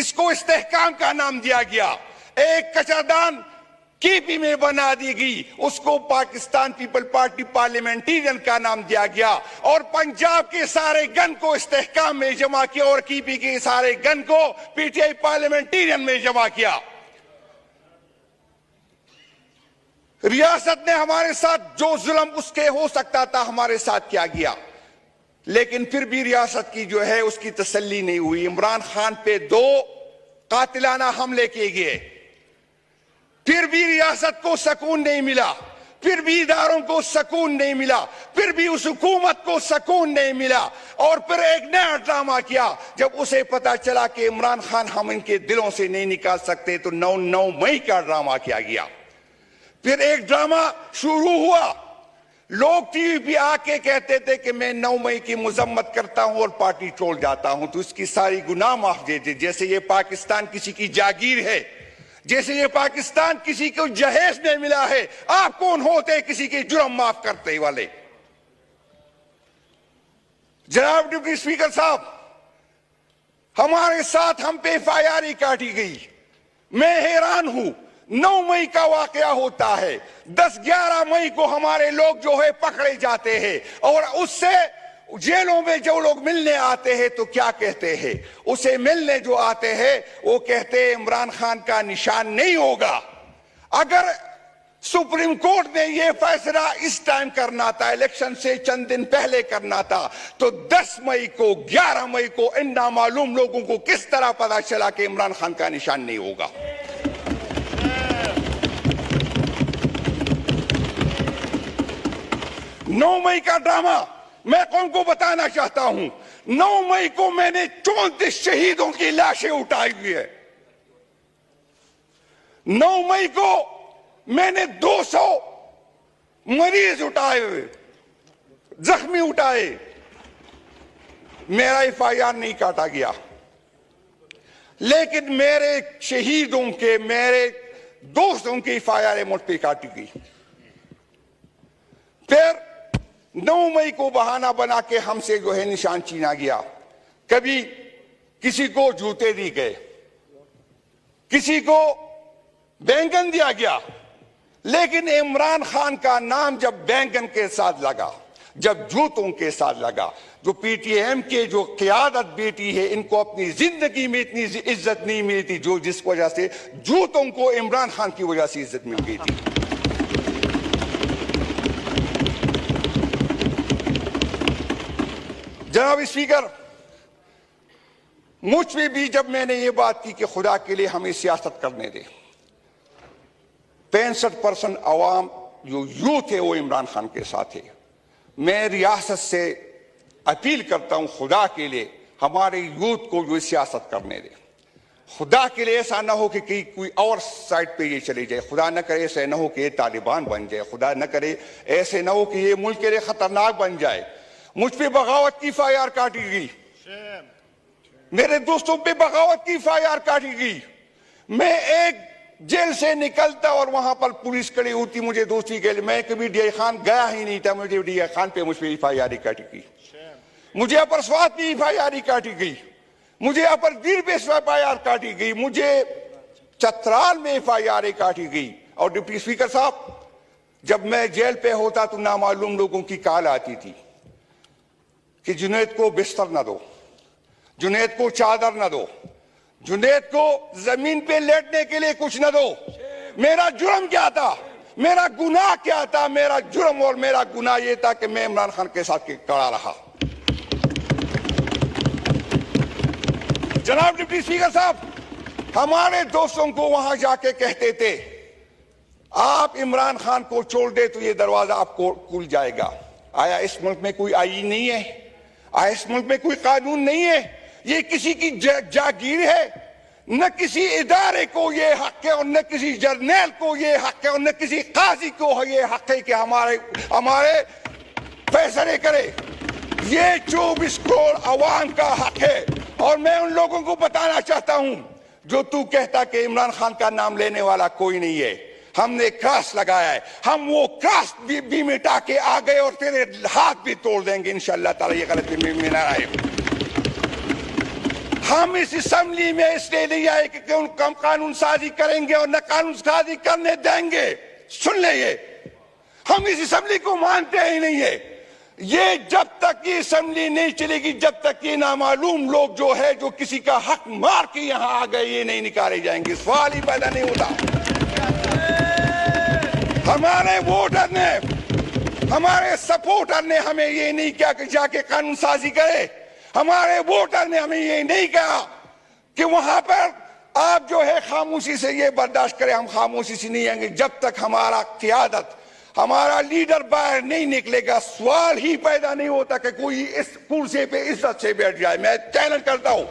اس کو استحکام کا نام دیا گیا. ایک کچردان کی پی میں بنا دی گئی, اس کو پاکستان پیپل پارٹی پارلیمنٹیرین کا نام دیا گیا, اور پنجاب کے سارے گن کو استحکام میں جمع کیا اور کی پی کے سارے گن کو پی ٹی آئی پارلیمنٹیرین میں جمع کیا. ریاست نے ہمارے ساتھ جو ظلم اس کے ہو سکتا تھا ہمارے ساتھ کیا گیا, لیکن پھر بھی ریاست کی جو ہے اس کی تسلی نہیں ہوئی. عمران خان پہ 2 قاتلانہ حملے کیے گئے, پھر بھی ریاست کو سکون نہیں ملا, پھر بھی اداروں کو سکون نہیں ملا, پھر بھی اس حکومت کو سکون نہیں ملا, اور پھر ایک نیا ڈرامہ کیا. جب اسے پتا چلا کہ عمران خان ہم ان کے دلوں سے نہیں نکال سکتے تو 9 مئی کا ڈرامہ کیا گیا. پھر ایک ڈرامہ شروع ہوا, لوگ ٹی وی پہ آ کے کہتے تھے کہ میں 9 مئی کی مذمت کرتا ہوں اور پارٹی چھوڑ جاتا ہوں تو اس کی ساری گناہ معاف دے دے, جیسے یہ پاکستان کسی کی جاگیر ہے, جیسے یہ پاکستان کسی کو جہیز نہیں ملا ہے. آپ کون ہوتے کسی کے جرم معاف کرتے والے؟ جناب ڈپٹی اسپیکر صاحب, ہمارے ساتھ ہم پہ FIR کاٹی گئی. میں حیران ہوں, 9 مئی کا واقعہ ہوتا ہے, 10-11 مئی کو ہمارے لوگ جو ہے پکڑے جاتے ہیں, اور اس سے جیلوں میں جو لوگ ملنے آتے ہیں تو کیا کہتے ہیں؟ اسے ملنے جو آتے ہیں وہ کہتے ہیں عمران خان کا نشان نہیں ہوگا. اگر سپریم کورٹ نے یہ فیصلہ اس ٹائم کرنا تھا, الیکشن سے چند دن پہلے کرنا تھا, تو 10 مئی کو 11 مئی کو ان نامعلوم لوگوں کو کس طرح پتا چلا کہ عمران خان کا نشان نہیں ہوگا؟ 9 مئی کا ڈرامہ میں کون کو بتانا چاہتا ہوں. 9 مئی کو میں نے 34 شہیدوں کی لاشیں اٹھائی ہوئی ہے. 9 مئی کو میں نے 200 مریض اٹھائے ہوئے, زخمی اٹھائے. میرا FIR نہیں کاٹا گیا, لیکن میرے شہیدوں کے, میرے دوستوں کی FIR مجھ پہ کاٹی گئی. پھر 9 مئی کو بہانہ بنا کے ہم سے جو ہے نشان چھینا گیا. کبھی کسی کو جوتے دی گئے, کسی کو بینگن دیا گیا, لیکن عمران خان کا نام جب بینگن کے ساتھ لگا, جب جوتوں کے ساتھ لگا, جو پی ٹی ایم کے جو قیادت بیٹی ہے ان کو اپنی زندگی میں اتنی عزت نہیں ملی تھی جو جس وجہ سے جوتوں کو عمران خان کی وجہ سے عزت مل گئی تھی. جناب اسپیکر, مجھ پہ بھی جب میں نے یہ بات کی کہ خدا کے لیے ہمیں سیاست کرنے دے, 65% عوام جو یوتھ ہے وہ عمران خان کے ساتھ ہے. میں ریاست سے اپیل کرتا ہوں خدا کے لیے ہمارے یوتھ کو جو سیاست کرنے دے. خدا کے لیے ایسا نہ ہو کہ کوئی اور سائٹ پہ یہ چلی جائے, خدا نہ کرے ایسا نہ ہو کہ یہ طالبان بن جائے, خدا نہ کرے ایسے نہ ہو کہ یہ ملک کے لیے خطرناک بن جائے. مجھ پہ بغاوت کی FIR کاٹی گئی, میرے دوستوں پہ بغاوت کی FIR کاٹی گئی. میں ایک جیل سے نکلتا اور وہاں پر پولیس کھڑی ہوتی مجھے دوستی کے لیے, میں کبھی ڈی آئی خان گیا ہی نہیں تھا, مجھے ڈی آئی خان پہ مجھ پہ FIR کاٹی گئی. مجھے اپر سوات پہ FIR کاٹی گئی, مجھے اپر دیر پہ FIR کاٹی گئی, مجھے چترال میں FIR کاٹی گئی. اور ڈپٹی اسپیکر صاحب, جب میں جیل پہ ہوتا تو نامعلوم لوگوں کی کال آتی تھی کہ جنید کو بستر نہ دو, جنید کو چادر نہ دو, جنید کو زمین پہ لیٹنے کے لیے کچھ نہ دو. میرا جرم کیا تھا, میرا گناہ کیا تھا؟ میرا جرم اور میرا گناہ یہ تھا کہ میں عمران خان کے ساتھ کھڑا رہا. جناب ڈپٹی اسپیکر صاحب, ہمارے دوستوں کو وہاں جا کے کہتے تھے آپ عمران خان کو چھوڑ دے تو یہ دروازہ آپ کو کھل جائے گا. آیا اس ملک میں کوئی آئین نہیں ہے؟ آیا اس ملک میں کوئی قانون نہیں ہے؟ یہ کسی کی جاگیر ہے؟ نہ کسی ادارے کو یہ حق ہے اور نہ کسی جرنیل کو یہ حق ہے اور نہ کسی قاضی کو یہ حق ہے کہ ہمارے فیصلے کرے. یہ 24 کروڑ عوام کا حق ہے. اور میں ان لوگوں کو بتانا چاہتا ہوں جو تو کہتا کہ عمران خان کا نام لینے والا کوئی نہیں ہے, ہم نے کراس لگایا ہے, ہم وہ کراس بھی مٹا کے آ گئے اور تیرے ہاتھ بھی توڑ دیں گے انشاءاللہ تعالی. یہ غلطی میں نہ آئے. ہم اس اسمبلی میں اس لیے نہیں آئے کہ ہم قانون سازی کریں گے اور نہ قانون سازی کرنے دیں گے. سن لیں یہ, ہم اس اسمبلی کو مانتے ہی نہیں ہے. یہ جب تک یہ اسمبلی نہیں چلے گی, جب تک یہ نامعلوم لوگ جو ہے جو کسی کا حق مار کے یہاں آ گئے یہ نہیں نکالے جائیں گے. سوال ہی پیدا نہیں ہوتا. ہمارے ووٹر نے, ہمارے سپورٹر نے ہمیں یہ نہیں کہا کہ جا کے قانون سازی کرے. ہمارے ووٹر نے ہمیں یہ نہیں کہا کہ وہاں پر آپ جو ہے خاموشی سے یہ برداشت کریں. ہم خاموشی سے نہیں آئیں گے جب تک ہمارا قیادت, ہمارا لیڈر باہر نہیں نکلے گا. سوال ہی پیدا نہیں ہوتا کہ کوئی اس کرسی پہ عزت سے بیٹھ جائے. میں چیلنج کرتا ہوں,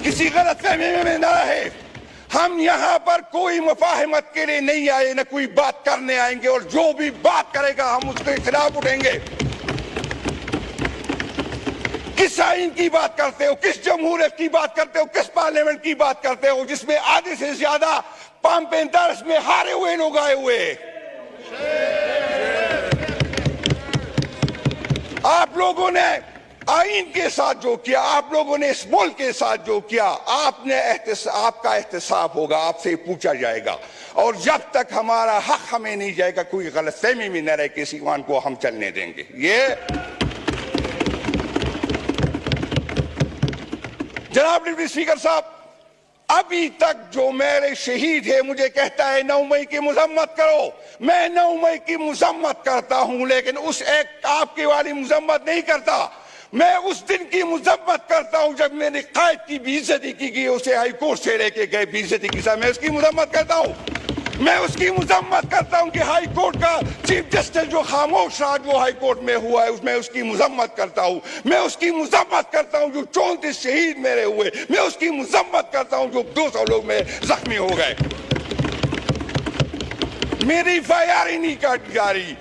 کسی غلط فہمی میں نہ رہے. ہم یہاں پر کوئی مفاہمت کے لیے نہیں آئے, نہ کوئی بات کرنے آئیں گے, اور جو بھی بات کرے گا ہم اس کے خلاف اٹھیں گے. کس آئین کی بات کرتے ہو, کس جمہوریت کی بات کرتے ہو, کس پارلیمنٹ کی بات کرتے ہو جس میں آدھے سے زیادہ پامپ درس میں ہارے ہوئے لوگ آئے ہوئے. آپ لوگوں نے آئین کے ساتھ جو کیا, آپ لوگوں نے اس ملک کے ساتھ جو کیا, آپ کا احتساب ہوگا, آپ سے پوچھا جائے گا. اور جب تک ہمارا حق ہمیں نہیں جائے گا, کوئی غلط فہمی میں نہ رہے, کسی ایوان کو ہم چلنے دیں گے. یہ جناب ڈپٹی اسپیکر صاحب, ابھی تک جو میرے شہید ہے مجھے کہتا ہے 9 مئی کی مذمت کرو. میں 9 مئی کی مذمت کرتا ہوں, لیکن اس ایک آپ کی والی مذمت نہیں کرتا. میں اس دن کی مذمت کرتا ہوں جب میرے قائد کی بے عزتی کی گئی, اسے ہائی کورٹ سے لے کے گئے بے عزتی کے ساتھ. میں اس کی مذمت کرتا ہوں. میں اس کی مذمت کرتا ہوں کہ ہائی کورٹ کا چیف جسٹس جو خاموش رہا جو ہائی کورٹ میں ہوا ہے, میں اس کی مذمت کرتا ہوں. میں اس کی مذمت کرتا ہوں جو 34 شہید میرے ہوئے. میں اس کی مذمت کرتا ہوں جو 200 لوگ میں زخمی ہو گئے. میری فیاری نہیں کاٹی جا رہی.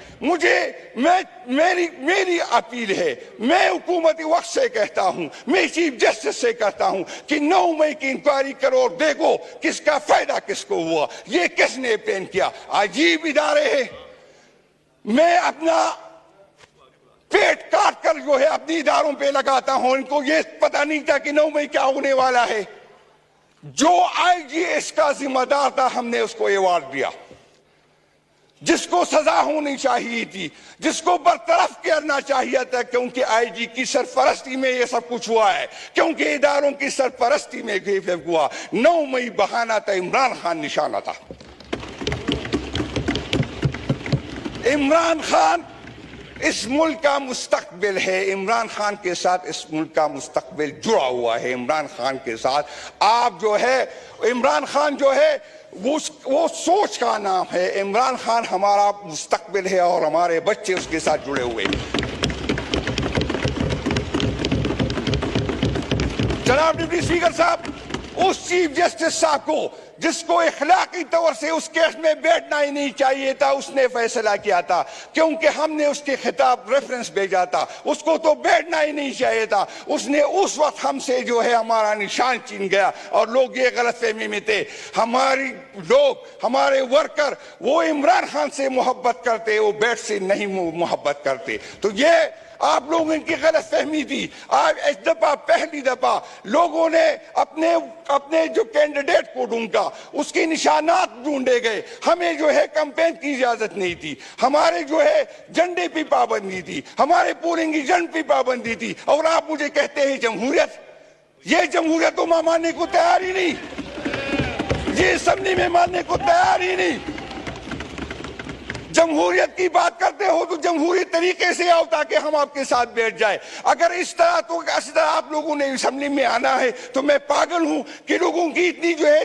میری اپیل ہے, میں حکومتی وقت سے کہتا ہوں, میں چیف جسٹس سے کہتا ہوں کہ 9 مئی کی انکوائری کرو اور دیکھو کس کا فائدہ کس کو ہوا, یہ کس نے پلان کیا. عجیب ادارے ہیں. میں اپنا پیٹ کاٹ کر جو ہے اپنی اداروں پہ لگاتا ہوں. ان کو یہ پتہ نہیں تھا کہ 9 مئی کیا ہونے والا ہے. جو آئی جی اس کا ذمہ دار تھا ہم نے اس کو ایوارڈ دیا, جس کو سزا ہونی چاہیے تھی, جس کو برطرف کرنا چاہیے تھا, کیونکہ آئی جی کی سرپرستی میں یہ سب کچھ ہوا ہے, کیونکہ اداروں کی سرپرستی میں یہ سب ہوا. 9 مئی بہانہ تھا, عمران خان نشانہ تھا. عمران خان اس ملک کا مستقبل ہے. عمران خان کے ساتھ اس ملک کا مستقبل جڑا ہوا ہے. عمران خان کے ساتھ آپ جو ہے, عمران خان جو ہے وہ سوچ کا نام ہے. عمران خان ہمارا مستقبل ہے اور ہمارے بچے اس کے ساتھ جڑے ہوئے. جناب ڈپٹی اسپیکر صاحب, اس چیف جسٹس صاحب کو جس کو اخلاقی طور سے اس کیس میں بیٹھنا ہی نہیں چاہیے تھا, اس نے فیصلہ کیا تھا, کیونکہ ہم نے اس کے خطاب ریفرنس بھیجا تھا. اس کو تو بیٹھنا ہی نہیں چاہیے تھا. اس نے اس وقت ہم سے جو ہے ہمارا نشان چھین گیا, اور لوگ یہ غلط فہمی میں تھے. ہمارے ورکر وہ عمران خان سے محبت کرتے, وہ بیٹھ سے نہیں محبت کرتے. تو یہ آپ لوگوں کی غلط فہمی تھی. آج اس دفعہ پہلی دفعہ لوگوں نے اپنے جو کینڈیڈیٹ کو ڈھونڈا, اس کے نشانات ڈھونڈے گئے. ہمیں جو ہے کمپین کی اجازت نہیں تھی, ہمارے جو ہے جھنڈے پہ پابندی تھی, ہمارے پولنگ ایجنٹ پہ پابندی تھی, اور آپ مجھے کہتے ہیں جمہوریت. یہ جمہوریت تو میں ماننے کو تیار ہی نہیں, یہ اسمبلی میں ماننے کو تیار ہی نہیں. جمہوریت کی بات کرتے ہو تو جمہوری طریقے سے آؤ تاکہ ہم آپ کے ساتھ بیٹھ جائے. اگر اس طرح آپ لوگوں نے اسمبلی میں آنا ہے تو میں پاگل ہوں کہ لوگوں کی اتنی جو ہے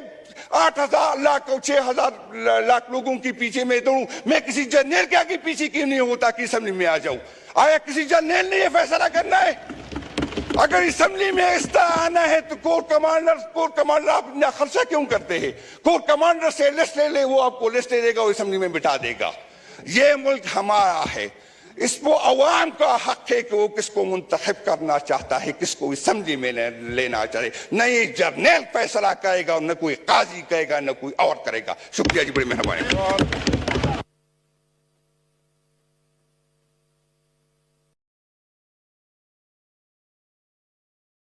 8,000 لاکھ اور 6,000 لاکھ لوگوں کے پیچھے میں دوڑوں. میں کسی جرنیل کیا کے پیچھے کیوں نہیں ہوتا کہ اسمبلی میں آ جاؤں؟ آیا کسی جرنیل نے یہ فیصلہ کرنا ہے؟ اگر اسمبلی میں اس طرح آنا ہے تو کور کمانڈر آپ اتنا خرچہ کیوں کرتے ہیں؟ کور کمانڈر سے لسٹ لے لے, وہ آپ کو لسٹ دے گا اور اسمبلی میں بٹھا دے گا. یہ ملک ہمارا ہے, اس کو عوام کا حق ہے کہ وہ کس کو منتخب کرنا چاہتا ہے, کس کو اسمبلی میں لینا چاہے. نہ یہ جرنیل فیصلہ کرے گا, نہ کوئی قاضی کرے گا, نہ کوئی اور کرے گا. شکریہ جی, بڑی مہربانی.